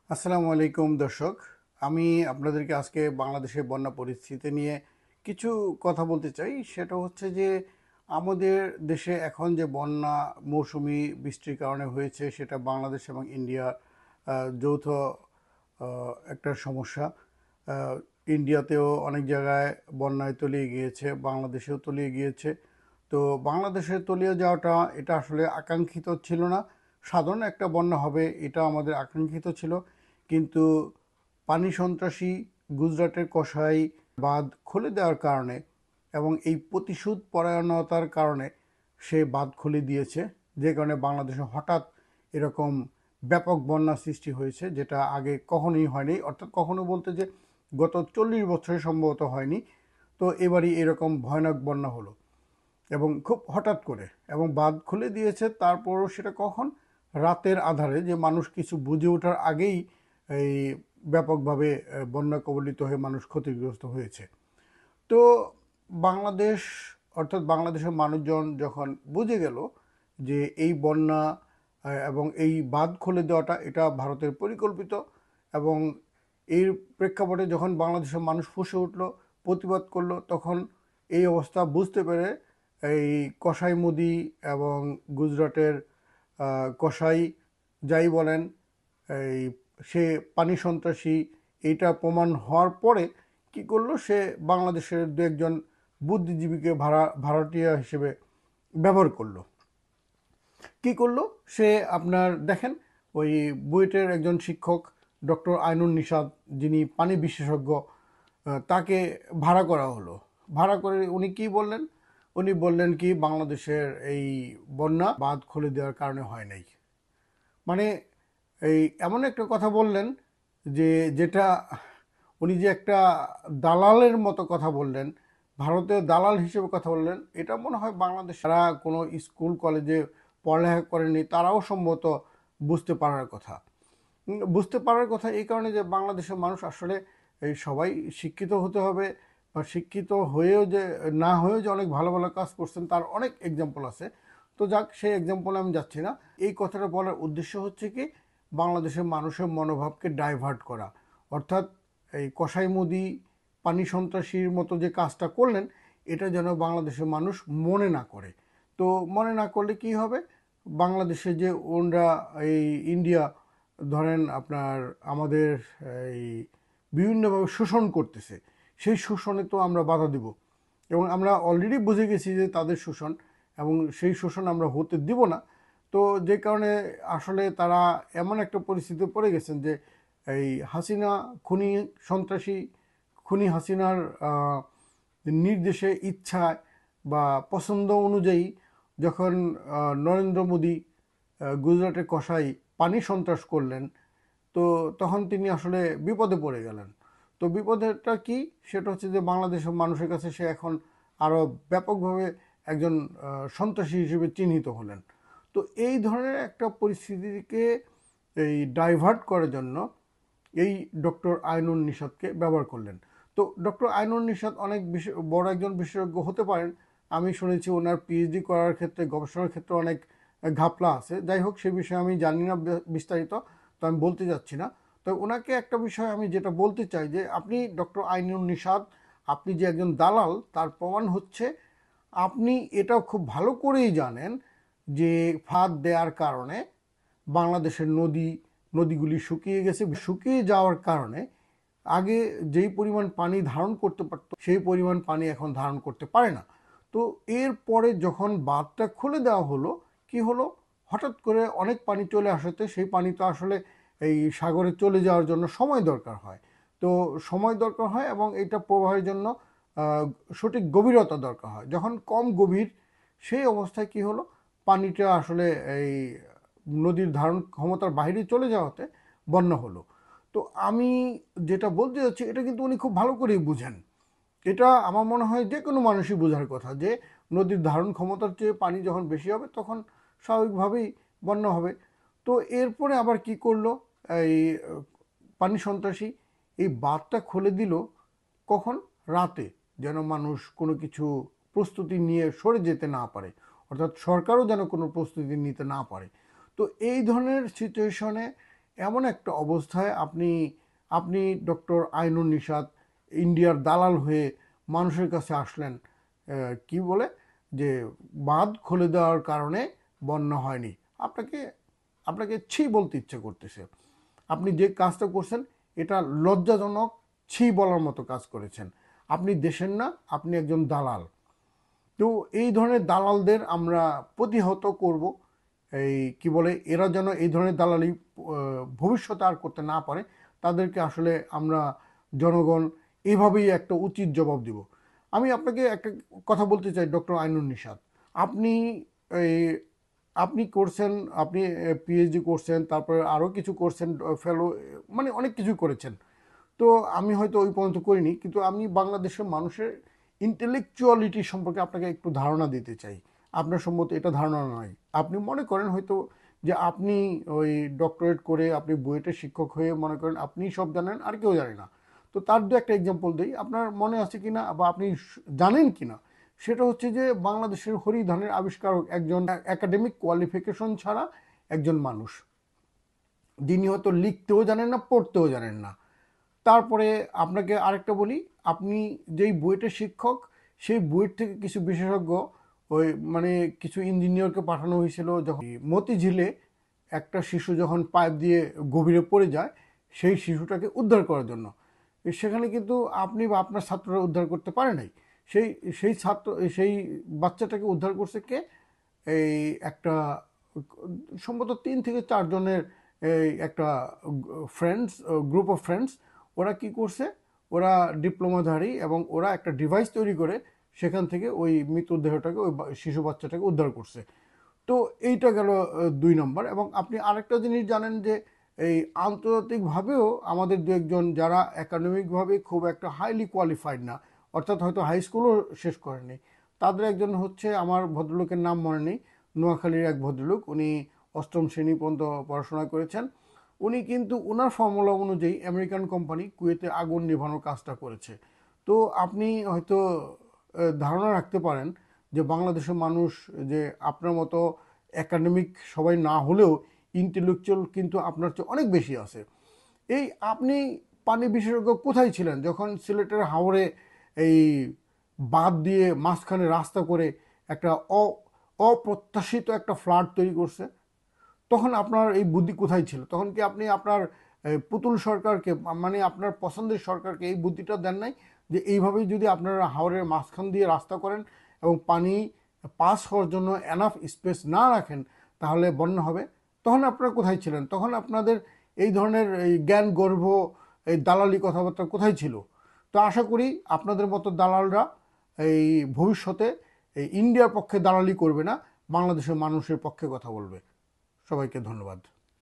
আসসালামু আলাইকুম দর্শক। আমি আপনাদেরকে আজকে বাংলাদেশের বন্যা পরিস্থিতি নিয়ে কিছু কথা বলতে চাই। সেটা হচ্ছে যে আমাদের দেশে এখন যে বন্যা মৌসুমি বৃষ্টির কারণে হয়েছে সেটা বাংলাদেশ এবং ইন্ডিয়া যৌথ একটা সমস্যা। আহ, ইন্ডিয়াতেও অনেক জায়গায় বন্যায় তলিয়ে গিয়েছে, বাংলাদেশেও তলিয়ে গিয়েছে। তো বাংলাদেশের তলিয়ে যাওয়াটা এটা আসলে আকাঙ্ক্ষিত ছিল না। সাধারণ একটা বন্যা হবে এটা আমাদের আকাঙ্ক্ষিত ছিল, কিন্তু পানি সন্ত্রাসী গুজরাটের কসাই বাঁধ খুলে দেওয়ার কারণে এবং এই প্রতিশোধ পরায়ণতার কারণে সে বাঁধ খুলে দিয়েছে, যে কারণে বাংলাদেশে হঠাৎ এরকম ব্যাপক বন্যা সৃষ্টি হয়েছে, যেটা আগে কখনোই হয়নি। অর্থাৎ কখনো বলতে যে গত 40 বছরে সম্ভবত হয়নি। তো এবারই এরকম ভয়ানক বন্যা হলো এবং খুব হঠাৎ করে, এবং বাঁধ খুলে দিয়েছে। তারপরও সেটা কখন? রাতের আধারে, যে মানুষ কিছু বুঝে ওঠার আগেই এই ব্যাপকভাবে বন্যা কবলিত হয়ে মানুষ ক্ষতিগ্রস্ত হয়েছে। তো বাংলাদেশ, অর্থাৎ বাংলাদেশের মানুষজন যখন বুঝে গেল যে এই বন্যা এবং এই বাঁধ খুলে দেওয়াটা এটা ভারতের পরিকল্পিত, এবং এর প্রেক্ষাপটে যখন বাংলাদেশের মানুষ ফুঁসে উঠল, প্রতিবাদ করলো, তখন এই অবস্থা বুঝতে পেরে এই কসাই মুদি এবং গুজরাটের কসাই যাই বলেন, এই সে পানি সন্ত্রাসী এইটা প্রমাণ হওয়ার পরে কি করলো, সে বাংলাদেশের দু একজন বুদ্ধিজীবীকে ভাড়াটিয়া হিসেবে ব্যবহার করলো। কি করলো সে, আপনার দেখেন, ওই বুয়েটের একজন শিক্ষক ডক্টর আইনুন নিশাত, যিনি পানি বিশেষজ্ঞ, তাকে ভাড়া করা হলো। ভাড়া করে উনি কি বললেন? উনি বললেন কি বাংলাদেশের এই বন্যা বাঁধ খুলে দেওয়ার কারণে হয় নাই। মানে এই এমন একটা কথা বললেন যে, যেটা উনি যে একটা দালালের মতো কথা বললেন, ভারতের দালাল হিসেবে কথা বললেন, এটা মনে হয় বাংলাদেশ যারা কোনো স্কুল কলেজে পড়ালেখা করেনি তারাও সম্ভবত বুঝতে পারার কথা। বুঝতে পারার কথা এই কারণে যে বাংলাদেশের মানুষ আসলে এই সবাই শিক্ষিত হতে হবে, বা শিক্ষিত হয়েও যে না হয়েও যে অনেক ভালো ভালো কাজ করছেন তার অনেক এক্সাম্পল আছে। তো যাক, সেই এক্সাম্পলে আমি যাচ্ছি না। এই কথাটা বলার উদ্দেশ্য হচ্ছে কি, বাংলাদেশের মানুষের মনোভাবকে ডাইভার্ট করা। অর্থাৎ এই কসাই মুদি পানি সন্ত্রাসীর মতো যে কাজটা করলেন, এটা যেন বাংলাদেশের মানুষ মনে না করে। তো মনে না করলে কি হবে, বাংলাদেশে যে ওনরা এই ইন্ডিয়া ধরেন আপনার আমাদের এই বিভিন্নভাবে শোষণ করতেছে, সেই শোষণে তো আমরা বাধা দিব, এবং আমরা অলরেডি বুঝে গেছি যে তাদের শোষণ, এবং সেই শোষণ আমরা হতে দিব না। তো যে কারণে আসলে তারা এমন একটা পরিস্থিতিতে পড়ে গেছেন যে এই হাসিনা খুনি সন্ত্রাসী, খুনি হাসিনার নির্দেশে, ইচ্ছায় বা পছন্দ অনুযায়ী যখন নরেন্দ্র মোদী গুজরাটের কসাই পানি সন্ত্রাস করলেন, তো তখন তিনি আসলে বিপদে পড়ে গেলেন। তো বিপদেরটা কি? সেটা হচ্ছে যে বাংলাদেশের মানুষের কাছে সে এখন আরও ব্যাপকভাবে একজন সন্ত্রাসী হিসেবে চিহ্নিত হলেন। তো এই ধরনের একটা পরিস্থিতিকে এই ডাইভার্ট করার জন্য এই ডক্টর আইনুন নিশাতকে ব্যবহার করলেন। তো ডক্টর আইনুন নিশাত অনেক বড় একজন বিশেষজ্ঞ হতে পারেন। আমি শুনেছি ওনার পিএইচডি করার ক্ষেত্রে, গবেষণার ক্ষেত্রে অনেক ঘাপলা আছে। যাই হোক, সে বিষয়ে আমি জানি না বিস্তারিত, তো আমি বলতে যাচ্ছি না। তো ওনাকে একটা বিষয় আমি যেটা বলতে চাই যে, আপনি ডক্টর আইনুন নিশাত, আপনি যে একজন দালাল তার প্রমাণ হচ্ছে আপনি এটাও খুব ভালো করেই জানেন যে ফাঁদ দেওয়ার কারণে বাংলাদেশের নদীগুলি শুকিয়ে গেছে। শুকিয়ে যাওয়ার কারণে আগে যেই পরিমাণ পানি ধারণ করতে পারত সেই পরিমাণ পানি এখন ধারণ করতে পারে না। তো এরপরে যখন বাঁধটা খুলে দেওয়া হলো, কি হলো, হঠাৎ করে অনেক পানি চলে আসাতে সেই পানি তো আসলে এই সাগরে চলে যাওয়ার জন্য সময় দরকার হয়। তো সময় দরকার হয় এবং এটা প্রবাহের জন্য সঠিক গভীরতা দরকার হয়। যখন কম গভীর, সেই অবস্থায় কি হলো, পানিটা আসলে এই নদীর ধারণ ক্ষমতার বাইরে চলে যাওয়াতে বন্যা হলো। তো আমি যেটা বলতে যাচ্ছি এটা কিন্তু উনি খুব ভালো করেই বুঝেন। এটা আমার মনে হয় যে কোনো মানুষই বোঝার কথা যে নদীর ধারণ ক্ষমতার চেয়ে পানি যখন বেশি হবে তখন স্বাভাবিকভাবেই বন্যা হবে। তো এরপরে আবার কি করলো এই পানি সন্ত্রাসী, এই বাঁধটা খুলে দিল কখন? রাতে, যেন মানুষ কোনো কিছু প্রস্তুতি নিয়ে সরে যেতে না পারে, অর্থাৎ সরকারও যেন কোনো প্রস্তুতি নিতে না পারে। তো এই ধরনের সিচুয়েশনে এমন একটা অবস্থায় আপনি আপনি ডক্টর আইনুন নিশাত ইন্ডিয়ার দালাল হয়ে মানুষের কাছে আসলেন, কি বলে যে বাঁধ খুলে দেওয়ার কারণে বন্যা হয়নি। আপনাকে আপনাকে ছি বলতে ইচ্ছে করতেছে। আপনি যে কাজটা করছেন এটা লজ্জাজনক, ছি বলার মতো কাজ করেছেন। আপনি দেশের না, আপনি একজন দালাল। তো এই ধরনের দালালদের আমরা প্রতিহত করব। এই কি বলে, এরা যেন এই ধরনের দালালি ভবিষ্যতে আর করতে না পারে, তাদেরকে আসলে আমরা জনগণ এভাবেই একটা উচিত জবাব দিব। আমি আপনাকে একটা কথা বলতে চাই, ডক্টর আইনুন নিশাত, আপনি এই আপনি করছেন, আপনি পিএইচডি করছেন, তারপরে আরও কিছু করছেন, ফেলো, মানে অনেক কিছু করেছেন। তো আমি হয়তো ওই পর্যন্ত করিনি, কিন্তু আমি বাংলাদেশের মানুষের ইন্টেলেকচুয়ালিটি সম্পর্কে আপনাকে একটু ধারণা দিতে চাই। আপনার সম্ভবত এটা ধারণা নয়। আপনি মনে করেন হয়তো যে আপনি ওই ডক্টরেট করে আপনি বুয়েটের শিক্ষক হয়ে মনে করেন আপনি সব জানেন আর কেউ জানে না। তো তার দু একটা এক্সাম্পল দিই, আপনার মনে আছে কিনা বা আপনি জানেন কিনা, সেটা হচ্ছে যে বাংলাদেশের হরিধানের আবিষ্কারক একজন একাডেমিক কোয়ালিফিকেশন ছাড়া একজন মানুষ, যিনি হয়তো লিখতেও জানেন না, পড়তেও জানেন না। তারপরে আপনাকে আরেকটা বলি, আপনি যেই বুয়েটের শিক্ষক, সেই বুয়েট থেকে কিছু বিশেষজ্ঞ, ওই মানে কিছু ইঞ্জিনিয়ারকে পাঠানো হয়েছিল যখন মতিঝিলে একটা শিশু যখন পাইপ দিয়ে গভীরে পড়ে যায়, সেই শিশুটাকে উদ্ধার করার জন্য। সেখানে কিন্তু আপনি বা আপনার ছাত্ররা উদ্ধার করতে পারে নাই। সেই সেই ছাত্র সেই বাচ্চাটাকে উদ্ধার করছে কে? এই একটা সম্ভবত 3 থেকে 4 জনের এই একটা ফ্রেন্ডস, গ্রুপ অফ ফ্রেন্ডস। ওরা কি করছে, ওরা ডিপ্লোমাধারী এবং ওরা একটা ডিভাইস তৈরি করে সেখান থেকে ওই মৃতদেহটাকে, ওই শিশু বাচ্চাটাকে উদ্ধার করছে। তো এইটা গেল 2 নম্বর। এবং আপনি আরেকটা জিনিস জানেন যে এই আন্তর্জাতিকভাবেও আমাদের দু একজন যারা একাডেমিকভাবে খুব একটা হাইলি কোয়ালিফাইড না, অর্থাৎ হয়তো হাই স্কুলও শেষ করেনি, তাদের একজন হচ্ছে, আমার ভদ্রলোকের নাম মনে নেই, নোয়াখালীর এক ভদ্রলোক, উনি 8ম শ্রেণী পর্যন্ত পড়াশোনা করেছেন। উনি কিন্তু ওনার ফর্মুলা অনুযায়ী আমেরিকান কোম্পানি কুয়েতে আগুন নেভানোর কাজটা করেছে। তো আপনি হয়তো ধারণা রাখতে পারেন যে বাংলাদেশের মানুষ যে আপনার মতো একাডেমিক সবাই না হলেও ইন্টেলেকচুয়াল কিন্তু আপনার চেয়ে অনেক বেশি আছে। এই আপনি পানি বিশেষজ্ঞ কোথায় ছিলেন যখন সিলেটের হাওরে এই বাঁধ দিয়ে মাঝখানে রাস্তা করে একটা অপ্রত্যাশিত একটা ফ্লাড তৈরি করছে? তখন আপনার এই বুদ্ধি কোথায় ছিল? তখন কি আপনি আপনার পুতুল সরকারকে, মানে আপনার পছন্দের সরকারকে এই বুদ্ধিটা দেন নাই যে এইভাবেই যদি আপনারা হাওরের মাঝখান দিয়ে রাস্তা করেন এবং পানি পাস হওয়ার জন্য এনাফ স্পেস না রাখেন, তাহলে বন্যা হবে? তখন আপনারা কোথায় ছিলেন? তখন আপনাদের এই ধরনের এই জ্ঞান গর্ভ, এই দালালি কথাবার্তা কোথায় ছিল? তো আশা করি আপনাদের মতো দালালরা এই ভবিষ্যতে এই ইন্ডিয়ার পক্ষে দালালি করবে না, বাংলাদেশের মানুষের পক্ষে কথা বলবে। সবাইকে ধন্যবাদ।